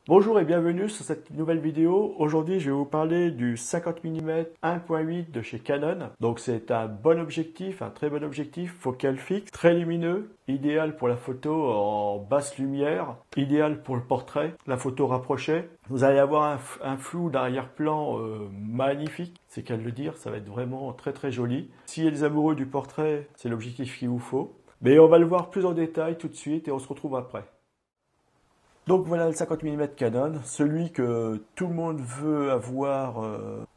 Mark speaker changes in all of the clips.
Speaker 1: Bonjour et bienvenue sur cette nouvelle vidéo. Aujourd'hui, je vais vous parler du 50 mm 1.8 de chez Canon. Donc c'est un bon objectif, un très bon objectif, focale fixe, très lumineux, idéal pour la photo en basse lumière, idéal pour le portrait, la photo rapprochée. Vous allez avoir un flou d'arrière-plan magnifique, c'est qu'à le dire, ça va être vraiment très très joli. Si vous êtes amoureux du portrait, c'est l'objectif qu'il vous faut. Mais on va le voir plus en détail tout de suite et on se retrouve après. Donc voilà le 50 mm Canon, celui que tout le monde veut avoir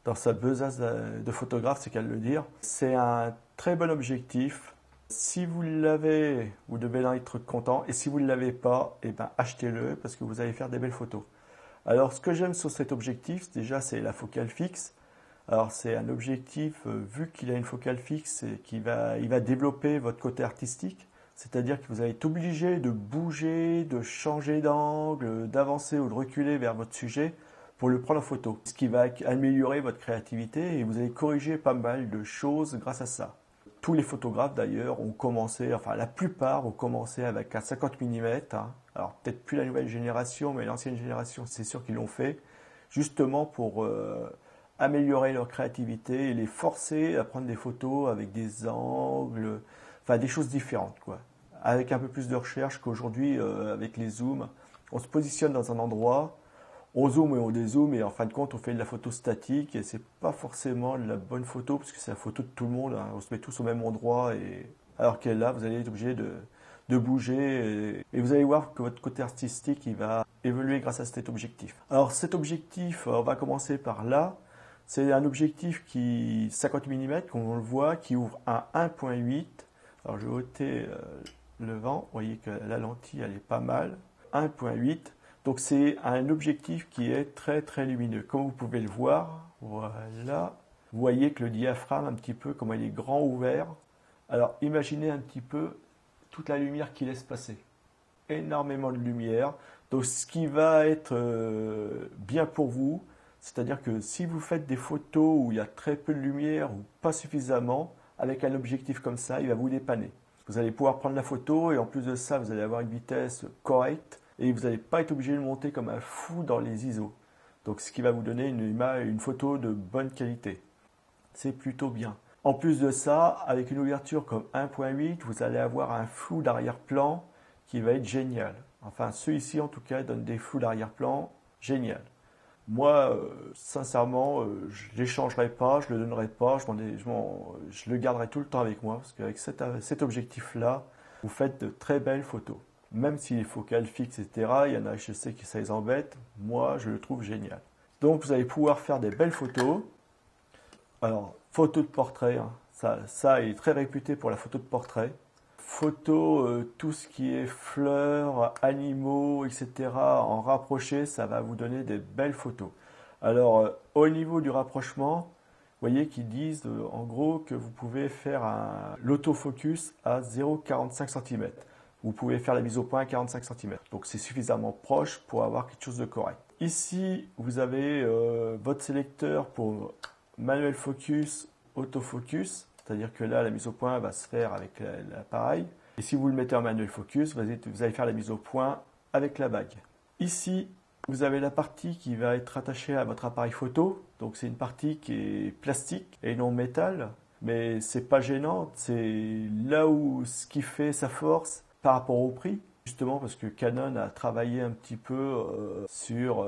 Speaker 1: dans sa besace de photographe, c'est qu'à le dire. C'est un très bon objectif. Si vous l'avez, vous devez en être content. Et si vous ne l'avez pas, eh ben, achetez-le parce que vous allez faire des belles photos. Alors ce que j'aime sur cet objectif, déjà c'est la focale fixe. Alors c'est un objectif, vu qu'il a une focale fixe, il va développer votre côté artistique. C'est-à-dire que vous allez être obligé de bouger, de changer d'angle, d'avancer ou de reculer vers votre sujet pour le prendre en photo. Ce qui va améliorer votre créativité et vous allez corriger pas mal de choses grâce à ça. Tous les photographes d'ailleurs ont commencé, enfin la plupart ont commencé avec un 50 mm. Alors peut-être plus la nouvelle génération, mais l'ancienne génération, c'est sûr qu'ils l'ont fait, justement pour améliorer leur créativité et les forcer à prendre des photos avec des angles, enfin des choses différentes quoi. Avec un peu plus de recherche qu'aujourd'hui avec les zooms. On se positionne dans un endroit, on zoome et on dézoome et en fin de compte on fait de la photo statique et c'est pas forcément de la bonne photo parce que c'est la photo de tout le monde, hein. On se met tous au même endroit et alors qu'elle là vous allez être obligé de bouger et vous allez voir que votre côté artistique il va évoluer grâce à cet objectif. Alors cet objectif, on va commencer par là. C'est un objectif qui 50 mm, comme on le voit, qui ouvre un 1.8. Alors je vais ôter le vent, vous voyez que la lentille elle est pas mal. 1.8, donc c'est un objectif qui est très très lumineux. Comme vous pouvez le voir, voilà. Vous voyez que le diaphragme un petit peu, comme il est grand ouvert. Alors imaginez un petit peu toute la lumière qu'il laisse passer. Énormément de lumière. Donc ce qui va être bien pour vous, c'est-à-dire que si vous faites des photos où il y a très peu de lumière ou pas suffisamment, avec un objectif comme ça, il va vous dépanner. Vous allez pouvoir prendre la photo et en plus de ça, vous allez avoir une vitesse correcte et vous n'allez pas être obligé de monter comme un fou dans les ISO. Donc ce qui va vous donner une photo de bonne qualité. C'est plutôt bien. En plus de ça, avec une ouverture comme 1.8, vous allez avoir un flou d'arrière-plan qui va être génial. Enfin, ceux ici en tout cas donnent des flous d'arrière-plan génial. Moi, sincèrement, je ne l'échangerai pas, je ne le donnerai pas, je le garderai tout le temps avec moi, parce qu'avec cet objectif-là, vous faites de très belles photos. Même si les focales fixes, etc., il y en a, je sais que ça les embête, moi, je le trouve génial. Donc, vous allez pouvoir faire des belles photos. Alors, photo de portrait, hein, ça il est très réputé pour la photo de portrait. Photo, tout ce qui est fleurs, animaux, etc. en rapproché, ça va vous donner des belles photos. Alors, au niveau du rapprochement, vous voyez qu'ils disent en gros que vous pouvez faire l'autofocus à 0,45 cm. Vous pouvez faire la mise au point à 45 cm. Donc, c'est suffisamment proche pour avoir quelque chose de correct. Ici, vous avez votre sélecteur pour manuel focus, autofocus. C'est-à-dire que là, la mise au point va se faire avec l'appareil. Et si vous le mettez en manuel focus, vous allez faire la mise au point avec la bague. Ici, vous avez la partie qui va être attachée à votre appareil photo. Donc c'est une partie qui est plastique et non métal. Mais c'est pas gênant. C'est là où ce qui fait sa force par rapport au prix. Justement parce que Canon a travaillé un petit peu sur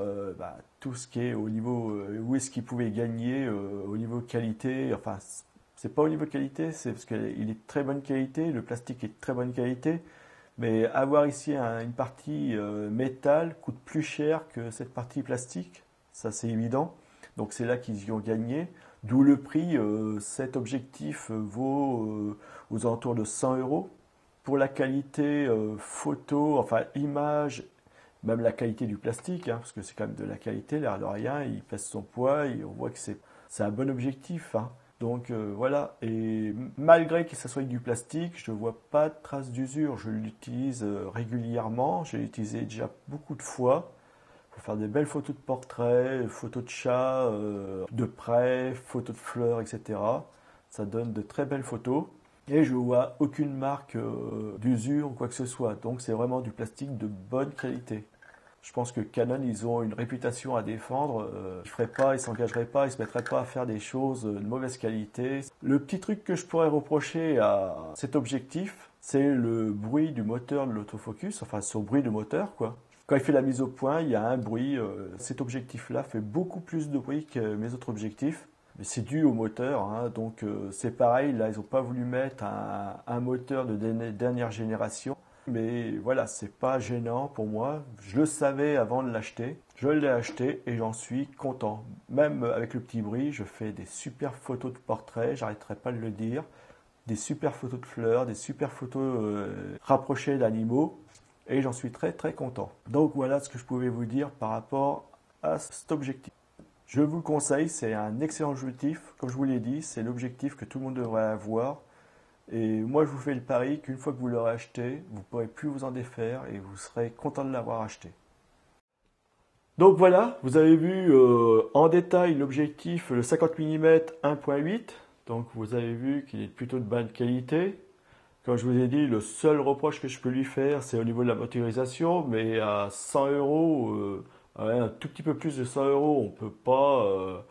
Speaker 1: tout ce qui est au niveau où est-ce qu'il pouvait gagner au niveau qualité. Enfin, c'est pas au niveau qualité, c'est parce qu'il est de très bonne qualité, le plastique est de très bonne qualité, mais avoir ici une partie métal coûte plus cher que cette partie plastique, ça c'est évident. Donc c'est là qu'ils y ont gagné, d'où le prix. Cet objectif vaut aux alentours de 100 €. Pour la qualité photo, enfin image, même la qualité du plastique, hein, parce que c'est quand même de la qualité, l'air de rien, il pèse son poids, et on voit que c'est un bon objectif, hein. Donc voilà, et malgré que ça soit avec du plastique, je ne vois pas de traces d'usure. Je l'utilise régulièrement, j'ai utilisé déjà beaucoup de fois pour faire des belles photos de portraits, photos de chats, de près, photos de fleurs, etc. Ça donne de très belles photos. Et je ne vois aucune marque d'usure ou quoi que ce soit. Donc c'est vraiment du plastique de bonne qualité. Je pense que Canon, ils ont une réputation à défendre. Ils feraient pas, ils s'engageraient pas, ils se mettraient pas à faire des choses de mauvaise qualité. Le petit truc que je pourrais reprocher à cet objectif, c'est le bruit du moteur de l'autofocus, enfin son bruit de moteur, quoi. Quand il fait la mise au point, il y a un bruit. Cet objectif-là fait beaucoup plus de bruit que mes autres objectifs. Mais c'est dû au moteur, hein, donc c'est pareil, là ils n'ont pas voulu mettre un moteur de dernière génération. Mais voilà, c'est pas gênant pour moi. Je le savais avant de l'acheter. Je l'ai acheté et j'en suis content. Même avec le petit bruit, je fais des super photos de portraits, j'arrêterai pas de le dire. Des super photos de fleurs, des super photos rapprochées d'animaux. Et j'en suis très très content. Donc voilà ce que je pouvais vous dire par rapport à cet objectif. Je vous le conseille, c'est un excellent objectif. Comme je vous l'ai dit, c'est l'objectif que tout le monde devrait avoir. Et moi, je vous fais le pari qu'une fois que vous l'aurez acheté, vous ne pourrez plus vous en défaire et vous serez content de l'avoir acheté. Donc voilà, vous avez vu en détail l'objectif, le 50 mm 1.8. Donc vous avez vu qu'il est plutôt de bonne qualité. Comme je vous ai dit, le seul reproche que je peux lui faire, c'est au niveau de la motorisation, mais à 100 euros, un tout petit peu plus de 100 euros, on ne peut pas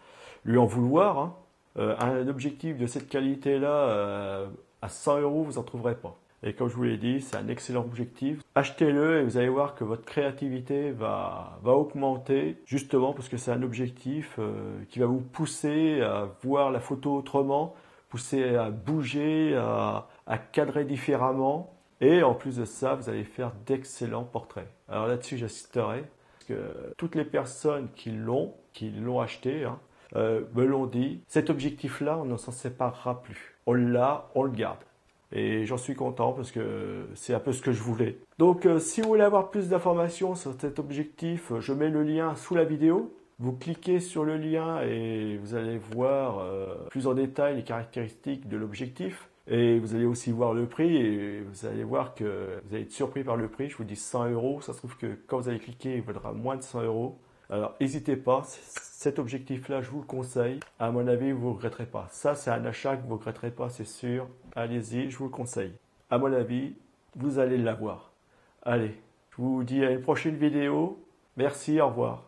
Speaker 1: lui en vouloir, hein. Un objectif de cette qualité-là, à 100 euros, vous n'en trouverez pas. Et comme je vous l'ai dit, c'est un excellent objectif. Achetez-le et vous allez voir que votre créativité va augmenter, justement parce que c'est un objectif qui va vous pousser à voir la photo autrement, pousser à bouger, à cadrer différemment. Et en plus de ça, vous allez faire d'excellents portraits. Alors là-dessus, j'assisterai. Parce que toutes les personnes qui l'ont acheté, hein, me l'ont dit, cet objectif-là, on ne s'en séparera plus. On l'a, on le garde. Et j'en suis content parce que c'est un peu ce que je voulais. Donc si vous voulez avoir plus d'informations sur cet objectif, je mets le lien sous la vidéo. Vous cliquez sur le lien et vous allez voir plus en détail les caractéristiques de l'objectif. Et vous allez aussi voir le prix et vous allez voir que vous allez être surpris par le prix. Je vous dis 100 euros. Ça se trouve que quand vous allez cliquer, il vaudra moins de 100 euros. Alors n'hésitez pas, cet objectif-là, je vous le conseille. À mon avis, vous ne regretterez pas. Ça, c'est un achat que vous ne regretterez pas, c'est sûr. Allez-y, je vous le conseille. À mon avis, vous allez l'avoir. Allez, je vous dis à une prochaine vidéo. Merci, au revoir.